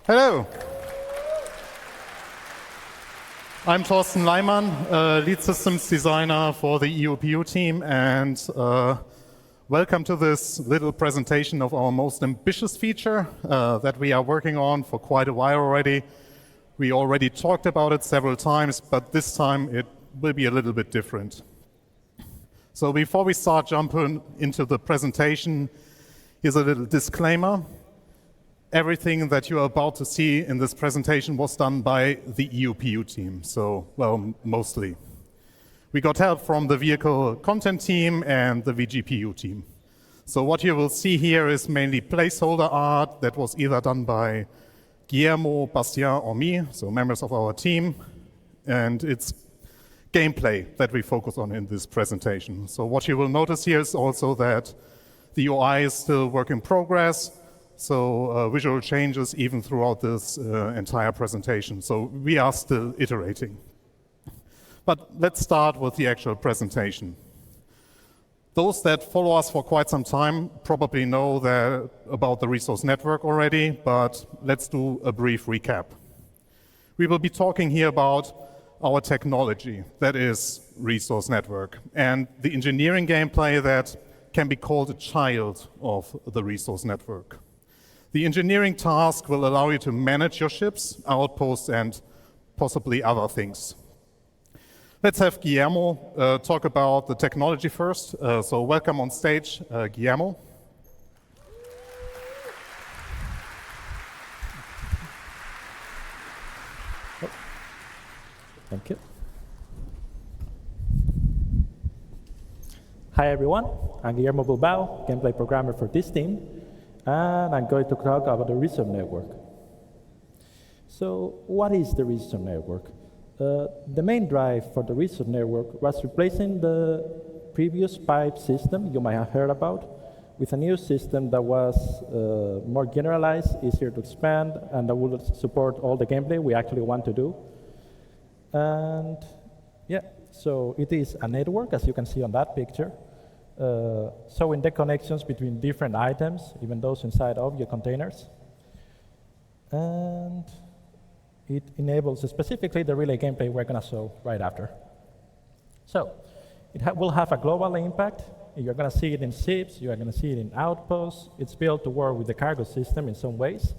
Hello. I'm Thorsten Leimann, lead systems designer for the EUPU team, and welcome to this little presentation of our most ambitious feature that we are working on for quite a while already. We already talked about it several times, but this time it will be a little bit different. So before we start jumping into the presentation, here's a little disclaimer. Everything that you are about to see in this presentation was done by the EUPU team, so, well, mostly. We got help from the vehicle content team and the VGPU team. So what you will see here is mainly placeholder art that was either done by Guillermo, Bastien, or me, so members of our team, and it's gameplay that we focus on in this presentation. So what you will notice here is also that the UI is still work in progress, so visual changes even throughout this entire presentation. So we are still iterating. But let's start with the actual presentation. Those that follow us for quite some time probably know about the resource network already, but let's do a brief recap. We will be talking here about our technology, that is resource network, and the engineering gameplay that can be called a child of the resource network. The engineering task will allow you to manage your ships, outposts, and possibly other things. Let's have Guillermo talk about the technology first. So welcome on stage, Guillermo. Thank you. Hi everyone, I'm Guillermo Bilbao, gameplay programmer for this team, and I'm going to talk about the resource network. So what is the resource network? The main drive for the resource network was replacing the previous pipe system you might have heard about with a new system that was more generalized, easier to expand, and that would support all the gameplay we actually want to do. And yeah, so it is a network, as you can see on that picture, showing the connections between different items, even those inside of your containers. And it enables specifically the relay gameplay we're going to show right after. So it will have a global impact. You're going to see it in ships. You're going to see it in outposts. It's built to work with the cargo system in some ways.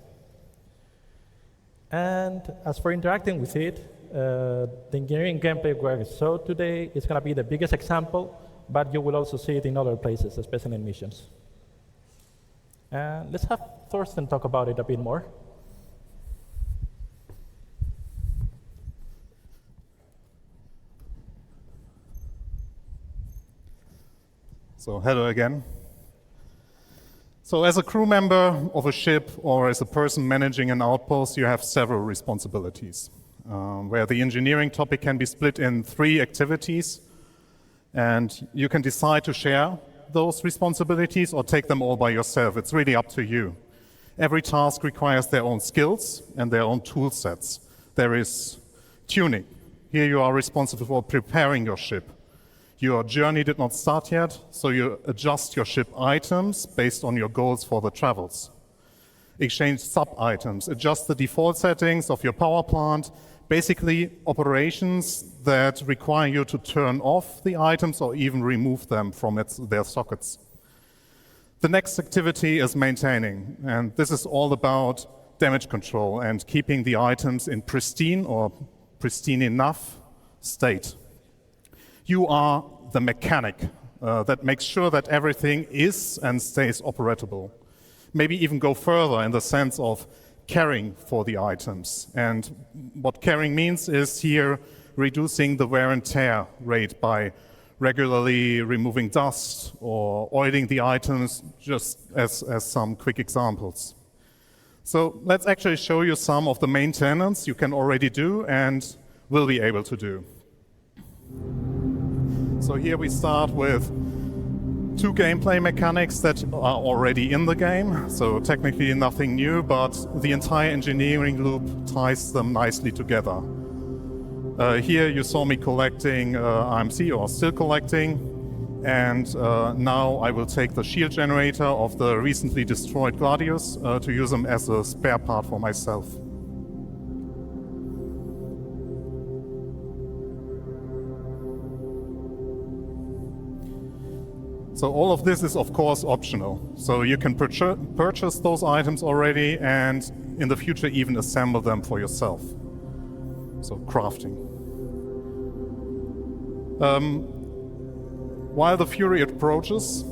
And as for interacting with it, the engineering gameplay we're going to show today is going to be the biggest example, but you will also see it in other places, especially in missions. And let's have Thorsten talk about it a bit more. So hello again. So as a crew member of a ship or as a person managing an outpost, you have several responsibilities, where the engineering topic can be split in 3 activities, and you can decide to share those responsibilities or take them all by yourself. It's really up to you. Every task requires their own skills and their own tool sets. There is tuning. Here you are responsible for preparing your ship. Your journey did not start yet, so you adjust your ship items based on your goals for the travels. Exchange sub-items, adjust the default settings of your power plant, basically operations that require you to turn off the items or even remove them from their sockets. The next activity is maintaining, and this is all about damage control and keeping the items in pristine or pristine enough state. You are the mechanic that makes sure that everything is and stays operable. Maybe even go further in the sense of caring for the items. And what caring means is here reducing the wear and tear rate by regularly removing dust or oiling the items, just as some quick examples. So let's actually show you some of the maintenance you can already do and will be able to do. So here we start with 2 gameplay mechanics that are already in the game, so technically nothing new, but the entire engineering loop ties them nicely together. Here you saw me collecting IMC, or still collecting, And now I will take the shield generator of the recently destroyed Gladius to use them as a spare part for myself. So all of this is of course optional. So you can purchase those items already and in the future even assemble them for yourself. So crafting. While the Fury approaches,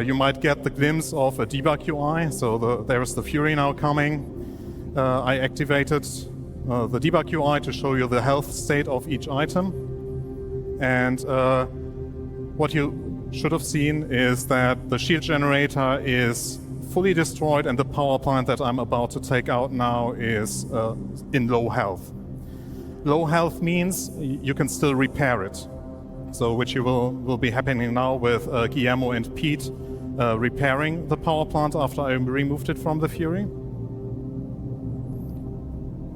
you might get the glimpse of a debug UI. So there's the Fury now coming. I activated the debug UI to show you the health state of each item. And what you should have seen is that the shield generator is fully destroyed and the power plant that I'm about to take out now is in low health. Low health means you can still repair it. So which you will be happening now with Guillermo and Pete repairing the power plant after I removed it from the Fury.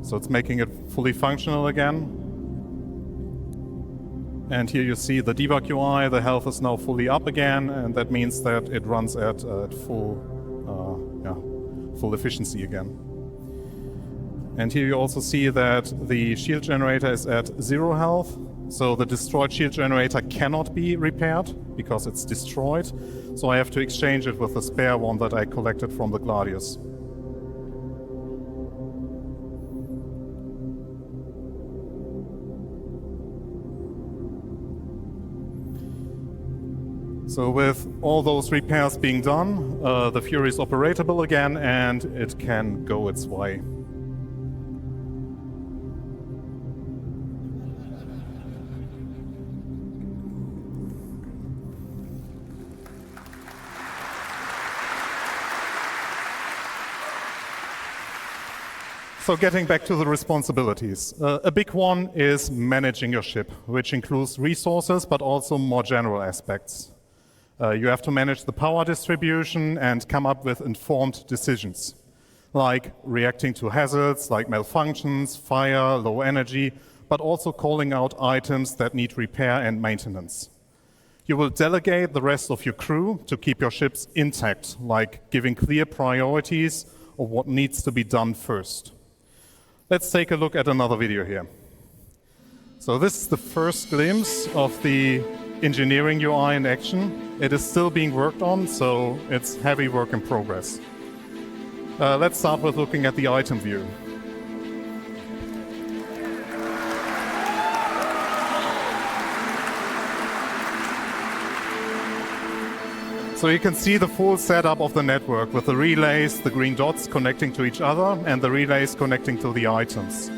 So it's making it fully functional again. And here you see the debug UI, the health is now fully up again, and that means that it runs at full efficiency again. And here you also see that the shield generator is at 0 health, so the destroyed shield generator cannot be repaired because it's destroyed, so I have to exchange it with the spare one that I collected from the Gladius. So with all those repairs being done, the Fury is operatable again and it can go its way. So getting back to the responsibilities. A big one is managing your ship, which includes resources, but also more general aspects. You have to manage the power distribution and come up with informed decisions, like reacting to hazards like malfunctions, fire, low energy, but also calling out items that need repair and maintenance. You will delegate the rest of your crew to keep your ships intact, like giving clear priorities of what needs to be done first. Let's take a look at another video here. So this is the first glimpse of the engineering UI in action. It is still being worked on, so it's heavy work in progress. Let's start with looking at the item view. So you can see the full setup of the network with the relays, the green dots connecting to each other, and the relays connecting to the items.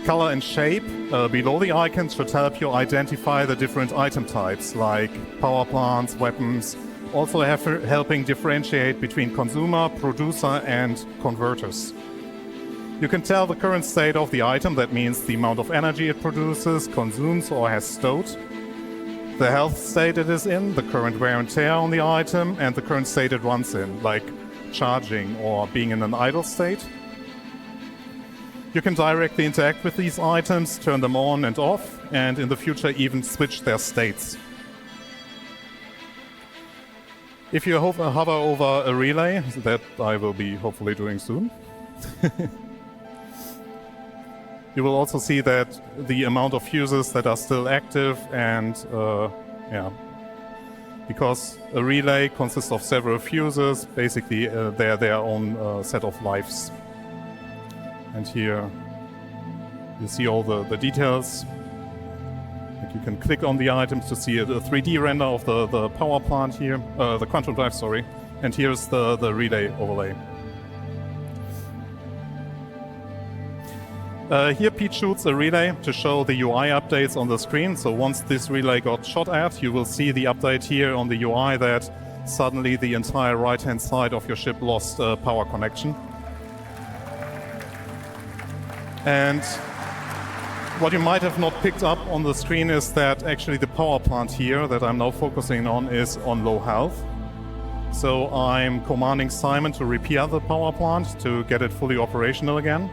Color and shape below the icons should help you identify the different item types, like power plants, weapons, also helping differentiate between consumer, producer, and converters. You can tell the current state of the item, that means the amount of energy it produces, consumes, or has stowed, the health state it is in, the current wear and tear on the item, and the current state it runs in, like charging or being in an idle state. You can directly interact with these items, turn them on and off, and in the future even switch their states. If you hover over a relay, that I will be hopefully doing soon, you will also see that the amount of fuses that are still active and because a relay consists of several fuses, basically they are their own set of lives. And here you see all the details. You can click on the items to see a 3D render of the power plant here, the quantum drive, sorry. And here's the relay overlay. Here Pete shoots a relay to show the UI updates on the screen. So once this relay got shot at, you will see the update here on the UI that suddenly the entire right-hand side of your ship lost power connection. And what you might have not picked up on the screen is that actually the power plant here that I'm now focusing on is on low health. So I'm commanding Simon to repair the power plant to get it fully operational again.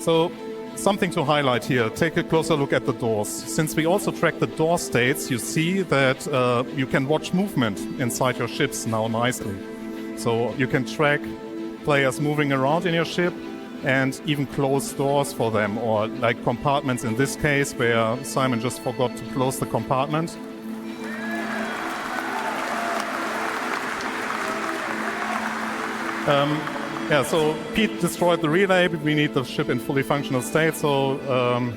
So, something to highlight here, take a closer look at the doors. Since we also track the door states, you see that you can watch movement inside your ships now nicely. So you can track players moving around in your ship and even close doors for them, or like compartments in this case, where Simon just forgot to close the compartment. Yeah, so Pete destroyed the relay, but we need the ship in fully functional state. So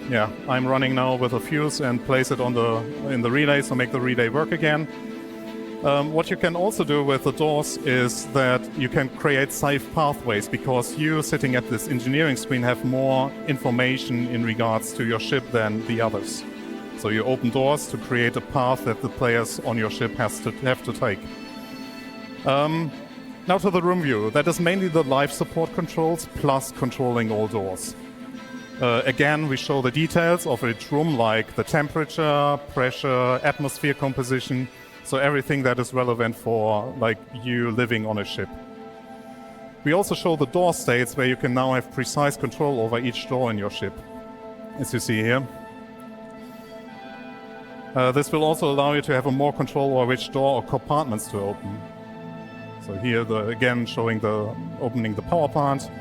yeah, I'm running now with a fuse and place it in the relay, so make the relay work again. What you can also do with the doors is that you can create safe pathways, because you sitting at this engineering screen have more information in regards to your ship than the others. So you open doors to create a path that the players on your ship have to take. Now to the room view. That is mainly the life support controls plus controlling all doors. Again, we show the details of each room, like the temperature, pressure, atmosphere composition, so everything that is relevant for like you living on a ship. We also show the door states, where you can now have precise control over each door in your ship, as you see here. This will also allow you to have more control over which door or compartments to open. So here, again, showing opening the power plant.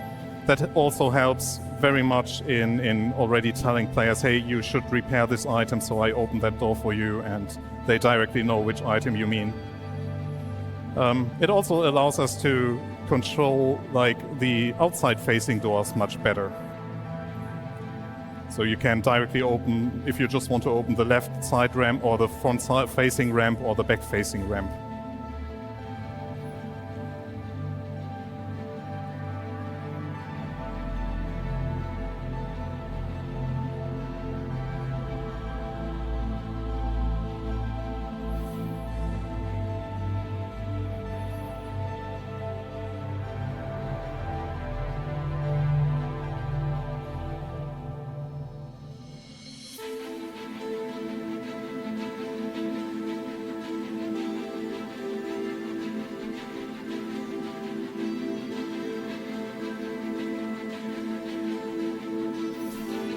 That also helps very much in already telling players, hey, you should repair this item, so I open that door for you, and they directly know which item you mean. It also allows us to control like the outside-facing doors much better. So you can directly open, if you just want to open the left side ramp, or the front-facing ramp, or the back-facing ramp.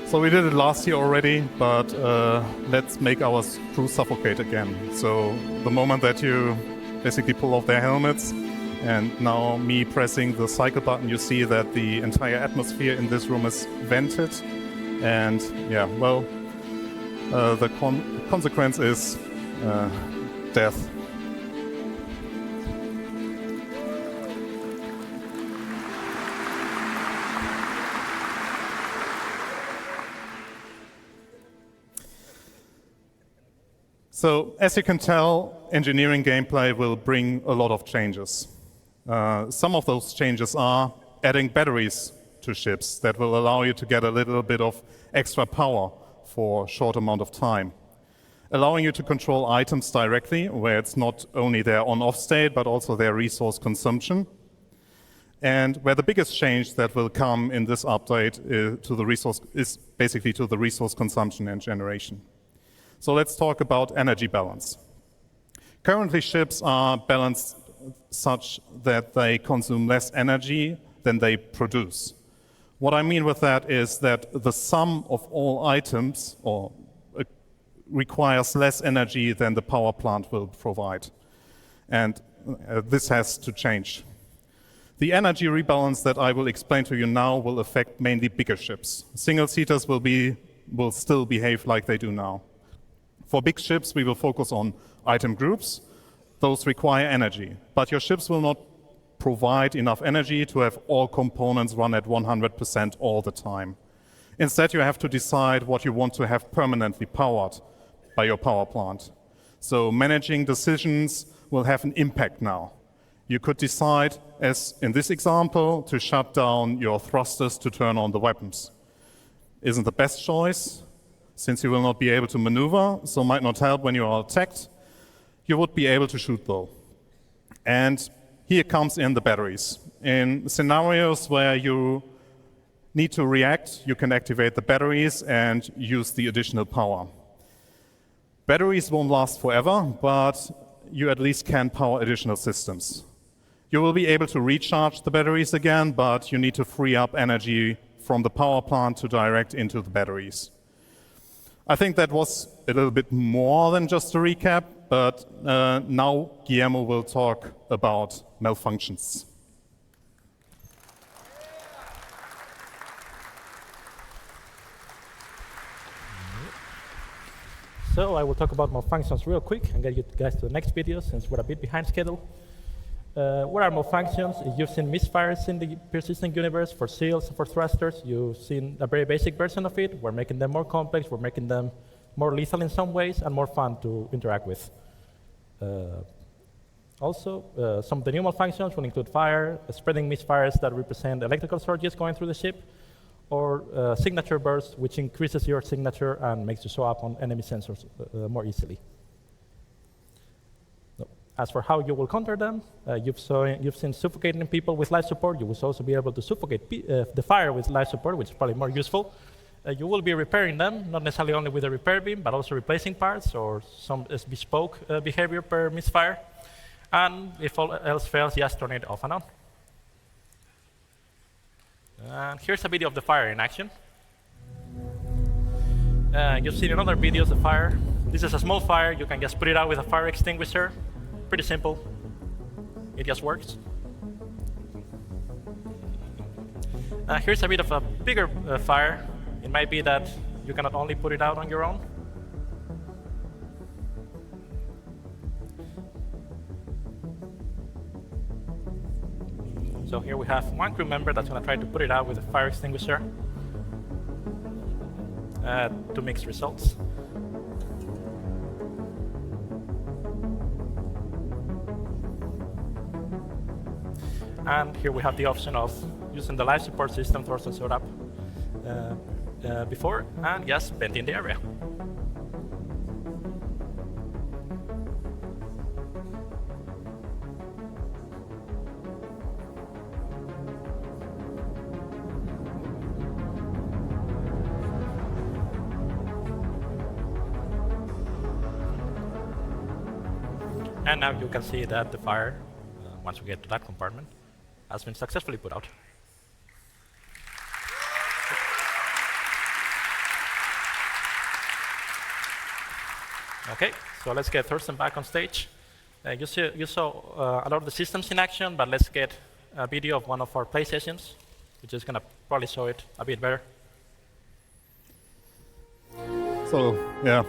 So we did it last year already, but let's make our crew suffocate again. So the moment that you basically pull off their helmets, and now me pressing the cycle button, you see that the entire atmosphere in this room is vented. And yeah, well, the consequence is death. So, as you can tell, engineering gameplay will bring a lot of changes. Some of those changes are adding batteries to ships that will allow you to get a little bit of extra power for a short amount of time. Allowing you to control items directly, where it's not only their on-off state, but also their resource consumption. And where the biggest change that will come in this update is basically to the resource consumption and generation. So let's talk about energy balance. Currently, ships are balanced such that they consume less energy than they produce. What I mean with that is that the sum of all items requires less energy than the power plant will provide. And this has to change. The energy rebalance that I will explain to you now will affect mainly bigger ships. Single-seaters will still behave like they do now. For big ships, we will focus on item groups. Those require energy, but your ships will not provide enough energy to have all components run at 100% all the time. Instead, you have to decide what you want to have permanently powered by your power plant. So managing decisions will have an impact now. You could decide, as in this example, to shut down your thrusters to turn on the weapons. Isn't the best choice, since you will not be able to maneuver, so might not help when you are attacked. You would be able to shoot though. And here comes in the batteries. In scenarios where you need to react, you can activate the batteries and use the additional power. Batteries won't last forever, but you at least can power additional systems. You will be able to recharge the batteries again, but you need to free up energy from the power plant to direct into the batteries. I think that was a little bit more than just a recap, but now Guillermo will talk about malfunctions. So I will talk about malfunctions real quick and get you guys to the next video since we're a bit behind schedule. What are malfunctions? You've seen misfires in the persistent universe for seals and for thrusters. You've seen a very basic version of it. We're making them more complex. We're making them more lethal in some ways and more fun to interact with. Also, some of the new malfunctions will include fire, spreading misfires that represent electrical surges going through the ship, or signature burst, which increases your signature and makes you show up on enemy sensors more easily. As for how you will counter them, you've seen suffocating people with life support. You will also be able to suffocate the fire with life support, which is probably more useful. You will be repairing them, not necessarily only with a repair beam, but also replacing parts or some bespoke behavior per misfire. And if all else fails, just turn it off and on. And here's a video of the fire in action. You've seen in other videos the fire. This is a small fire. You can just put it out with a fire extinguisher. Pretty simple. It just works. Here's a bit of a bigger fire. It might be that you cannot only put it out on your own. So here we have one crew member that's going to try to put it out with a fire extinguisher to mixed results. And here we have the option of using the life support system thrust set up before and just venting the area. And now you can see that the fire, once we get to that compartment, has been successfully put out. Okay, so let's get Thurston back on stage. You saw a lot of the systems in action, but let's get a video of one of our play sessions, which is going to probably show it a bit better. So, yeah.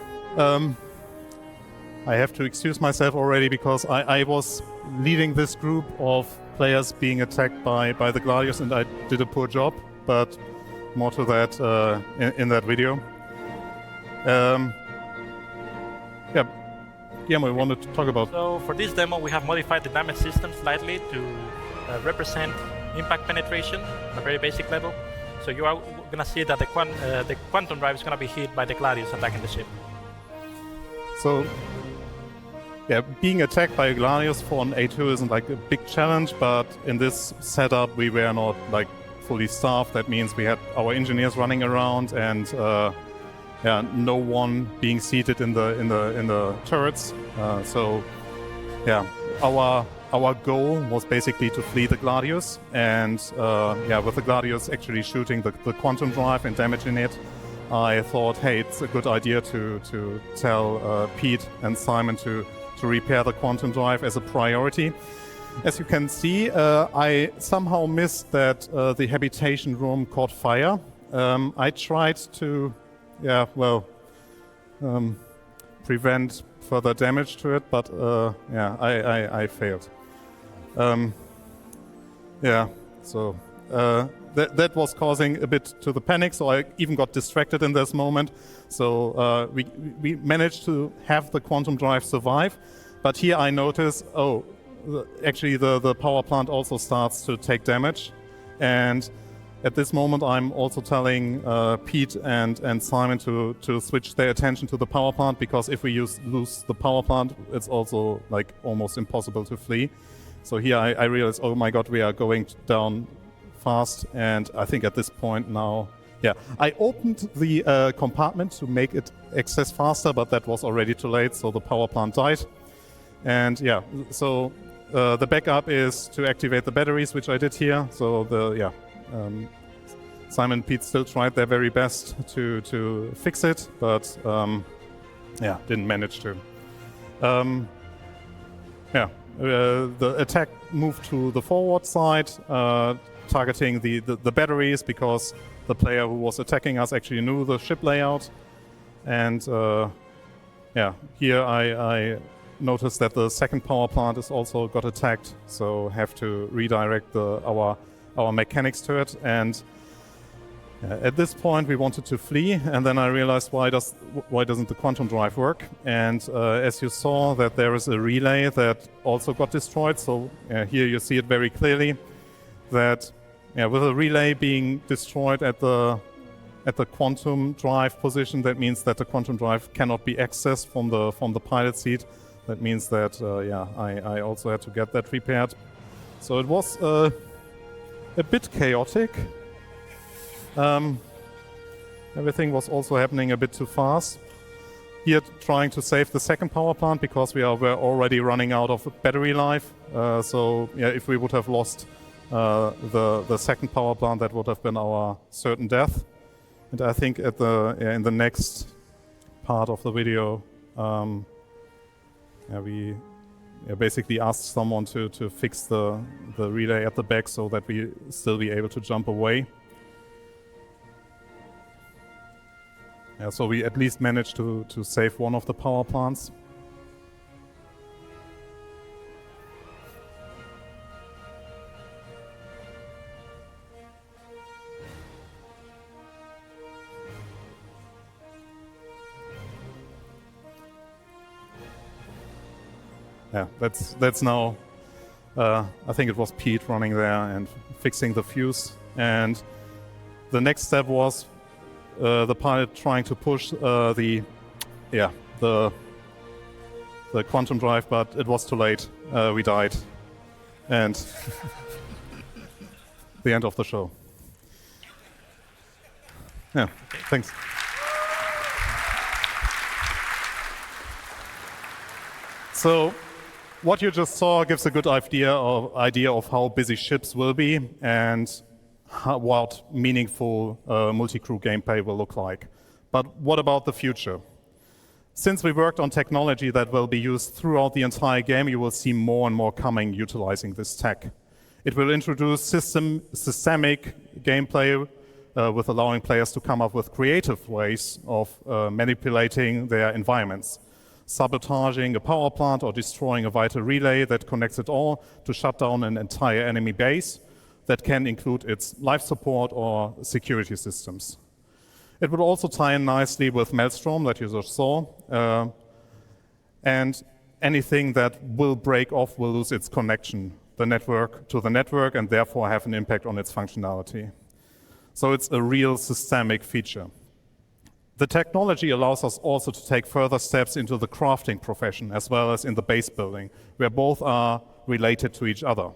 I have to excuse myself already because I was leading this group of players being attacked by the Gladius, and I did a poor job, but more to that in that video. Yeah, Guillermo, I wanted to talk about... So for this demo, we have modified the damage system slightly to represent impact penetration on a very basic level. So you are going to see that the quantum drive is going to be hit by the Gladius attacking the ship. So, yeah, being attacked by a Gladius for an A2 isn't like a big challenge, but in this setup we were not like fully staffed. That means we had our engineers running around and yeah, no one being seated in the turrets. So, yeah, our goal was basically to flee the Gladius, and yeah, with the Gladius actually shooting the quantum drive and damaging it, I thought, hey, it's a good idea to tell Pete and Simon to repair the quantum drive as a priority. As you can see, I somehow missed that the habitation room caught fire. I tried to, yeah, well, prevent further damage to it, but yeah, I failed. Yeah, so that was causing a bit to the panic, so I even got distracted in this moment. So we managed to have the quantum drive survive, but here I notice, oh, actually the power plant also starts to take damage, and at this moment I'm also telling Pete and Simon to switch their attention to the power plant, because if we lose the power plant, it's also like almost impossible to flee. So here I realized, oh my god, we are going down fast, and I think at this point now, yeah, I opened the compartment to make it access faster, but that was already too late, so the power plant died. And yeah, so the backup is to activate the batteries, which I did here. So the Simon and Pete still tried their very best to fix it, but yeah, didn't manage to. The attack moved to the forward side, targeting the batteries, because the player who was attacking us actually knew the ship layout. And yeah, here I noticed that the second power plant is also got attacked, so have to redirect our mechanics to it. And at this point we wanted to flee, and then I realized why doesn't the quantum drive work? And as you saw, that there is a relay that also got destroyed. So here you see it very clearly that with a relay being destroyed at the quantum drive position, that means that the quantum drive cannot be accessed from the pilot seat. That means that I also had to get that repaired. So it was a bit chaotic. Everything was also happening a bit too fast. Here, trying to save the second power plant because we were already running out of battery life. So yeah, if we would have lost the second power plant, that would have been our certain death. And I think at in the next part of the video, we basically asked someone to fix the relay at the back so that we still be able to jump away. Yeah, so we at least managed to save one of the power plants. Yeah, that's now, I think it was Pete running there and fixing the fuse. And the next step was the pilot trying to push the quantum drive, but it was too late. We died. And the end of the show. Yeah, thanks. So what you just saw gives a good idea of how busy ships will be and what meaningful multi-crew gameplay will look like. But what about the future? Since we worked on technology that will be used throughout the entire game, you will see more and more coming utilizing this tech. It will introduce systemic gameplay with allowing players to come up with creative ways of manipulating their environments. Sabotaging a power plant or destroying a vital relay that connects it all to shut down an entire enemy base that can include its life support or security systems. It would also tie in nicely with Maelstrom that you just saw, and anything that will break off will lose its connection to the network and therefore have an impact on its functionality. So it's a real systemic feature. The technology allows us also to take further steps into the crafting profession as well as in the base building, where both are related to each other.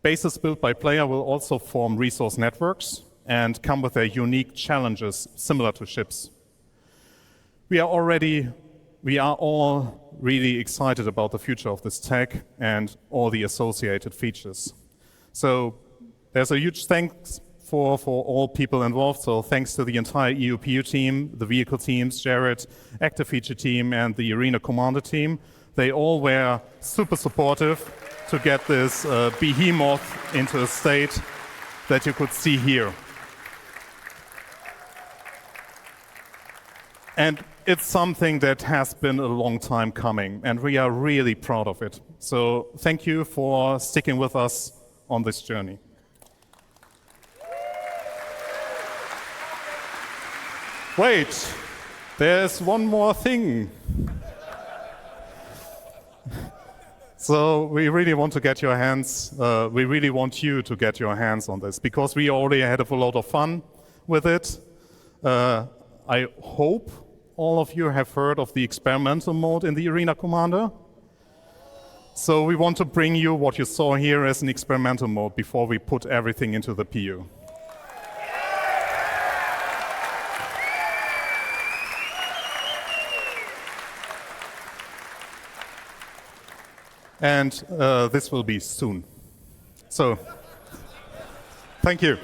Bases built by player will also form resource networks and come with their unique challenges similar to ships. We are all really excited about the future of this tech and all the associated features. So there's a huge thanks for all people involved. So thanks to the entire EUPU team, the vehicle teams, Jared, active feature team, and the Arena Commander team. They all were super supportive to get this behemoth into a state that you could see here. And it's something that has been a long time coming, and we are really proud of it. So thank you for sticking with us on this journey. Wait, there's one more thing. So we really want to get your hands, we really want you to get your hands on this, because we already had a lot of fun with it. I hope all of you have heard of the experimental mode in the Arena Commander. So we want to bring you what you saw here as an experimental mode before we put everything into the PU. And this will be soon. So, thank you.